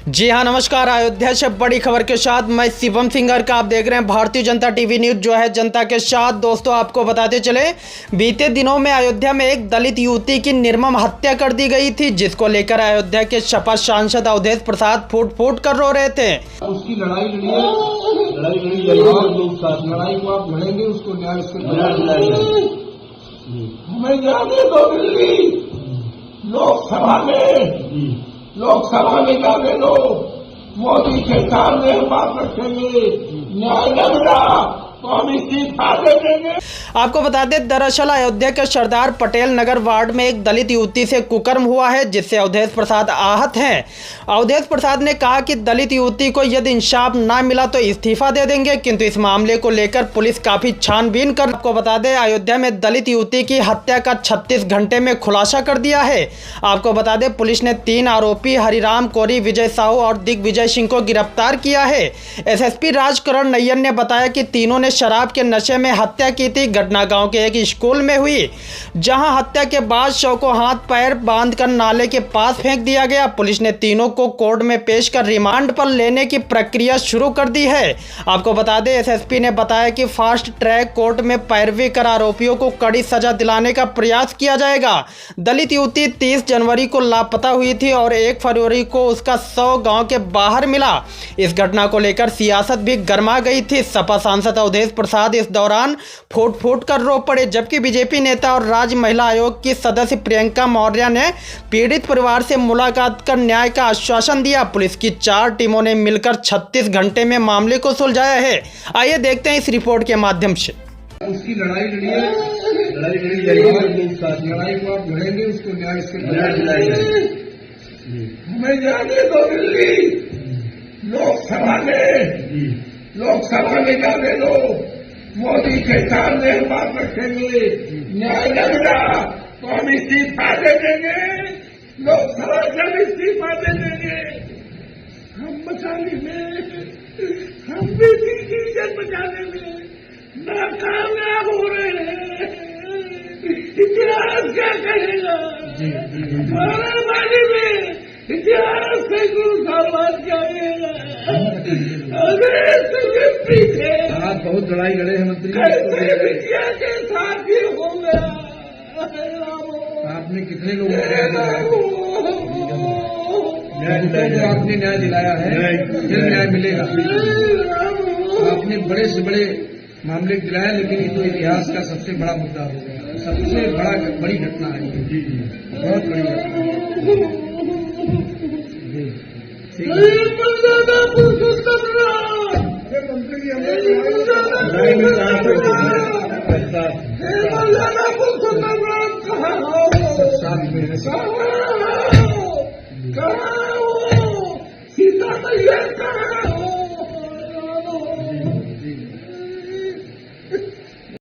जी हाँ, नमस्कार। अयोध्या से बड़ी खबर के साथ मैं शिवम सिंगर का आप देख रहे हैं भारतीय जनता टीवी न्यूज जो है जनता के साथ। दोस्तों, आपको बताते चले, बीते दिनों में अयोध्या में एक दलित युवती की निर्मम हत्या कर दी गई थी, जिसको लेकर अयोध्या के सपा सांसद अवधेश प्रसाद फूट फूट कर रो रहे थे। उसकी लड़ाई लड़िए, लड़ाई को आप लड़ेंगे, उसको न्याय हमें जाने दो। दिल्ली लोकसभा में जाने दो। मोदी के सामने हम बात रखेंगे, न्याय न मिला तो हम इस्तीफा दे देंगे। आपको बता दें, दरअसल अयोध्या के सरदार पटेल नगर वार्ड में एक दलित युवती से कुकर्म हुआ है, जिससे अवधेश प्रसाद आहत हैं। अवधेश प्रसाद ने कहा कि दलित युवती को यदि इंसाफ ना मिला तो इस्तीफा दे देंगे, किंतु इस मामले को लेकर पुलिस काफी छानबीन कर। आपको बता दें, अयोध्या में दलित युवती की हत्या का 36 घंटे में खुलासा कर दिया है। आपको बता दें, पुलिस ने 3 आरोपी हरिराम कोरी, विजय साहू और दिग्विजय सिंह को गिरफ्तार किया है। एसएसपी राजकरण नैयर ने बताया कि तीनों ने शराब के नशे में हत्या की थी। घटना गांव के एक स्कूल में हुई, जहां हत्या के बाद शव को हाथ पैर बांधकर नाले के पास फेंक दिया गया। पुलिस ने तीनों को कोर्ट में पेश कर रिमांड पर लेने की प्रक्रिया शुरू कर दी है। आपको बता दें, एसएसपी ने बताया कि फास्ट ट्रैक कोर्ट में पैरवी कर आरोपियों को कड़ी सजा दिलाने का प्रयास किया जाएगा। दलित युवती 30 जनवरी को लापता हुई थी और 1 फरवरी को उसका शव गांव के बाहर मिला। इस घटना को लेकर सियासत भी गर्मा गई थी। सपा सांसद अवधेश प्रसाद इस दौरान फूट फूट कर रो पड़े, जबकि बीजेपी नेता और राज्य महिला आयोग की सदस्य प्रियंका मौर्य ने पीड़ित परिवार से मुलाकात कर न्याय का आश्वासन दिया। पुलिस की 4 टीमों ने मिलकर 36 घंटे में मामले को सुलझाया है। आइए देखते हैं इस रिपोर्ट के माध्यम से। उसकी लड़ाई लड़िए, लड़ाई को आप लड़ेंगे, उसको न्याय हमें जाने दो। दिल्ली लोकसभा में जाने दो। मोदी के सामने हम बात रखेंगे, न्याय न मिला तो हम इस्तीफा दे देंगे। लोकसभा जब इस्तीफा दे देंगे, हम बचाने में, हम भी इज्जत बचाने में नाकामयाब हो रहे हैं। इतिहास क्या कहेगा? हमारे बारे में इतिहास से गुरु साहब क्या कहेगा? आप बहुत लड़ाई लड़े हैं मंत्री, के साथ ये हो गया। आपने कितने लोगों को आपने न्याय दिलाया है, फिर न्याय मिलेगा। आपने बड़े से बड़े मामले दिलाया, लेकिन ये तो इतिहास का सबसे बड़ा मुद्दा हो गया, सबसे बड़ी घटना है, बहुत बड़ी घटना।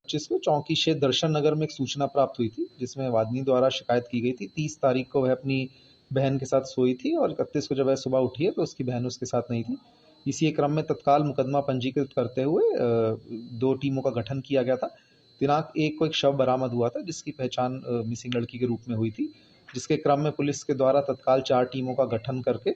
जिसको चौकी क्षेत्र दर्शन नगर में एक सूचना प्राप्त हुई थी, जिसमें वादिनी द्वारा शिकायत की गई थी। 30 तारीख को वह अपनी बहन के साथ सोई थी और 31 को जब वह सुबह उठी है तो उसकी बहन उसके साथ नहीं थी। इसी क्रम में तत्काल मुकदमा पंजीकृत करते हुए 2 टीमों का गठन किया गया था। दिनांक 1 को एक शव बरामद हुआ था, जिसकी पहचान मिसिंग लड़की के रूप में हुई थी, जिसके क्रम में पुलिस के द्वारा तत्काल 4 टीमों का गठन करके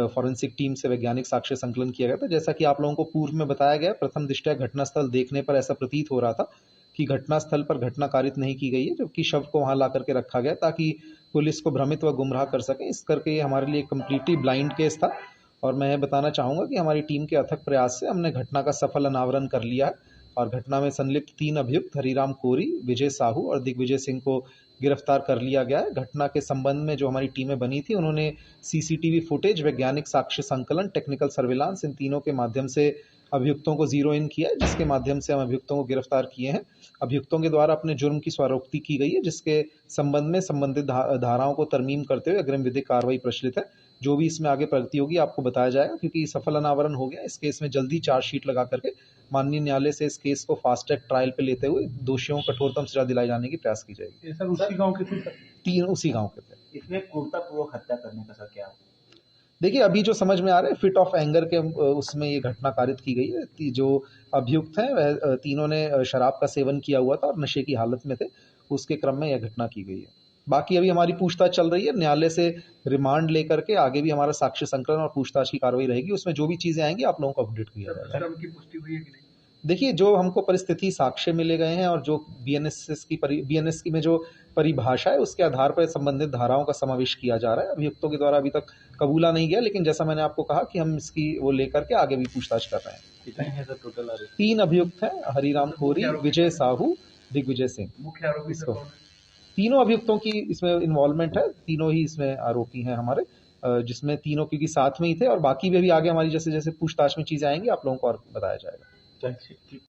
फॉरेंसिक टीम से वैज्ञानिक साक्ष्य संकलन किया गया था। जैसा कि आप लोगों को पूर्व में बताया गया, प्रथम दृष्टया घटनास्थल देखने पर ऐसा प्रतीत हो रहा था कि घटनास्थल पर घटना कारित नहीं की गई है, जबकि शव को वहां ला करके रखा गया ताकि पुलिस को भ्रमित व गुमराह कर सके। इस करके ये हमारे लिए कम्प्लीटली ब्लाइंड केस था और मैं बताना चाहूँगा कि हमारी टीम के अथक प्रयास से हमने घटना का सफल अनावरण कर लिया है और घटना में संलिप्त 3 अभियुक्त हरिराम कोरी, विजय साहू और दिग्विजय सिंह को गिरफ्तार कर लिया गया है। घटना के संबंध में जो हमारी टीमें बनी थी, उन्होंने सीसीटीवी फुटेज, वैज्ञानिक साक्ष्य संकलन, टेक्निकल सर्विलांस, इन तीनों के माध्यम से अभियुक्तों को जीरो इन किया है, जिसके माध्यम से हम अभियुक्तों को गिरफ्तार किए हैं। अभियुक्तों के द्वारा अपने जुर्म की स्वरोक्ति की गई है, जिसके संबंध में संबंधित धाराओं को तरमीम करते हुए अग्रिम विधिक कार्रवाई प्रचलित है। जो भी इसमें आगे प्रगति होगी आपको बताया जाएगा, क्योंकि सफल अनावरण हो गया। इस केस में जल्दी चार्जशीट लगा करके माननीय न्यायालय से इस केस को फास्ट ट्रैक ट्रायल पे लेते हुए दोषियों को कठोरतम सजा दिलाई जाने की प्रयास की जाएगी। सर उसी गांव के थे? 3 उसी गांव के थे। इसमें क्रूरतापूर्वक हत्या करने का सर क्या? देखिए, अभी जो समझ में आ रहा है, फिट ऑफ एंगर के उसमें ये घटना कारित की गई है। जो अभियुक्त हैं वह तीनों ने शराब का सेवन किया हुआ था और नशे की हालत में थे, उसके क्रम में यह घटना की गई है। बाकी अभी हमारी पूछताछ चल रही है, न्यायालय से रिमांड लेकर के आगे भी हमारा साक्ष्य संकलन और पूछताछ की कार्रवाई रहेगी। उसमें जो भी चीजें आएंगी आप लोगों को अपडेट किया जाएगा। श्रम की पुष्टि हुई है कि नहीं? देखिए, जो हमको परिस्थिति साक्ष्य मिले गए हैं और जो बीएनएस की में जो परिभाषा है उसके आधार पर संबंधित धाराओं का समावेश किया जा रहा है। अभियुक्तों के द्वारा अभी तक कबूला नहीं गया, लेकिन जैसा मैंने आपको कहा कि हम इसकी वो लेकर के आगे भी पूछताछ कर रहे हैं। कितने हैं सर टोटल आरोपी? 3 अभियुक्त हैं, हरिराम खोरी, विजय साहू, दिग्विजय सिंह। मुख्य आरोपी सर कौन है? तीनों अभियुक्तों की इसमें इन्वॉल्वमेंट है, तीनों ही इसमें आरोपी हैं हमारे, जिसमें तीनों क्योंकि साथ में ही थे और बाकी भी अभी आगे हमारी जैसे जैसे पूछताछ में चीजें आएंगी आप लोगों को और बताया जाएगा। ठीक।